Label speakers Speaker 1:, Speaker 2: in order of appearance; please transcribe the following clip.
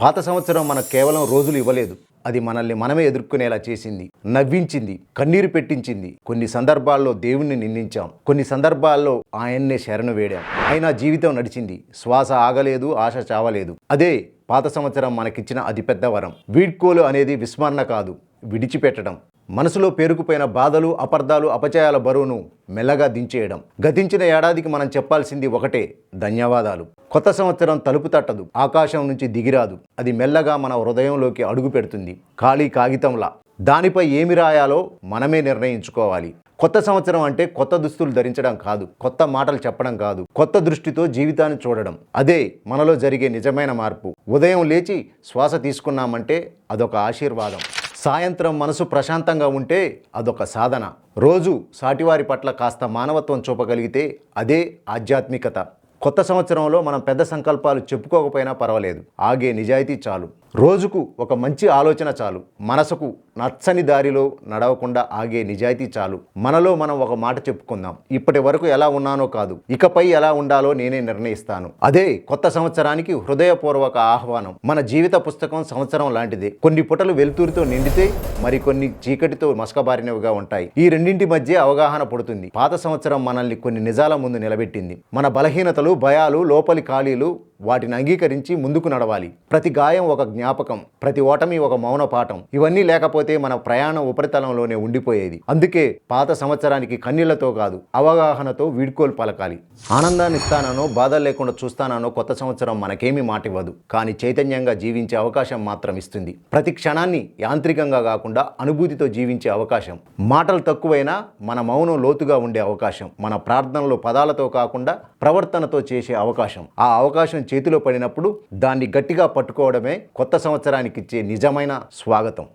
Speaker 1: పాత సంవత్సరం మనకు కేవలం రోజులు ఇవ్వలేదు, అది మనల్ని మనమే ఎదుర్కొనేలా చేసింది, నవ్వించింది, కన్నీరు పెట్టించింది. కొన్ని సందర్భాల్లో దేవుణ్ణి నిందించాం, కొన్ని సందర్భాల్లో ఆయన్నే శరణు వేడాం. అయినా జీవితం నడిచింది, శ్వాస ఆగలేదు, ఆశ చావలేదు. అదే పాత సంవత్సరం మనకిచ్చిన అతిపెద్ద వరం. వీడ్కోలు అనేది విస్మరణ కాదు, విడిచిపెట్టడం. మనసులో పేరుకుపోయిన బాధలు, అపార్థాలు, అపచయాల బరువును మెల్లగా దించేయడం. గతించిన ఏడాదికి మనం చెప్పాల్సింది ఒకటే, ధన్యవాదాలు. కొత్త సంవత్సరం తలుపు తట్టదు, ఆకాశం నుంచి దిగిరాదు. అది మెల్లగా మన హృదయంలోకి అడుగు పెడుతుంది, ఖాళీ కాగితంలా. దానిపై ఏమి రాయాలో మనమే నిర్ణయించుకోవాలి. కొత్త సంవత్సరం అంటే కొత్త దుస్తులు ధరించడం కాదు, కొత్త మాటలు చెప్పడం కాదు, కొత్త దృష్టితో జీవితాన్ని చూడడం. అదే మనలో జరిగే నిజమైన మార్పు. ఉదయం లేచి శ్వాస తీసుకున్నామంటే అదొక ఆశీర్వాదం. సాయంత్రం మనసు ప్రశాంతంగా ఉంటే అదొక సాధన. రోజు సాటివారి పట్ల కాస్త మానవత్వం చూపగలిగితే అదే ఆధ్యాత్మికత. కొత్త సంవత్సరంలో మనం పెద్ద సంకల్పాలు చెప్పుకోకపోయినా పర్వాలేదు, ఆగే నిజాయితీ చాలు. రోజుకు ఒక మంచి ఆలోచన చాలు. మనసుకు నచ్చని దారిలో నడవకుండా ఆగే నిజాయితీ చాలు. మనలో మనం ఒక మాట చెప్పుకుందాం, ఇప్పటి వరకు ఎలా ఉన్నానో కాదు, ఇకపై ఎలా ఉండాలో నేనే నిర్ణయిస్తాను. అదే కొత్త సంవత్సరానికి హృదయపూర్వక ఆహ్వానం. మన జీవిత పుస్తకం సంవత్సరం లాంటిదే. కొన్ని పుటలు వెలుతురుతో నిండితే మరికొన్ని చీకటితో మసకబారినవిగా ఉంటాయి. ఈ రెండింటి మధ్య అవగాహన పుడుతుంది. పాత సంవత్సరం మనల్ని కొన్ని నిజాల ముందు నిలబెట్టింది. మన బలహీనతలు, భయాలు, లోపలి ఖాళీలు, వాటిని అంగీకరించి ముందుకు నడవాలి. ప్రతి గాయం ఒక జ్ఞాపకం, ప్రతి ఓటమి ఒక మౌన పాఠం. ఇవన్నీ లేకపోతే మన ప్రయాణం ఉపరితలంలోనే ఉండిపోయేది. అందుకే పాత సంవత్సరానికి కన్నీళ్లతో కాదు, అవగాహనతో వీడ్కోలు పలకాలి. ఆనందాన్ని ఇస్తానో, బాధలు లేకుండా చూస్తానో కొత్త సంవత్సరం మనకేమీ మాటివ్వదు, కానీ చైతన్యంగా జీవించే అవకాశం మాత్రం ఇస్తుంది. ప్రతి క్షణాన్ని యాంత్రికంగా కాకుండా అనుభూతితో జీవించే అవకాశం. మాటలు తక్కువైనా మన మౌనం లోతుగా ఉండే అవకాశం. మన ప్రార్థనలు పదాలతో కాకుండా ప్రవర్తనతో చేసే అవకాశం. ఆ అవకాశం చేతిలో పడినప్పుడు దాన్ని గట్టిగా పట్టుకోవడమే కొత్త సంవత్సరానికి ఇచ్చే నిజమైన స్వాగతం.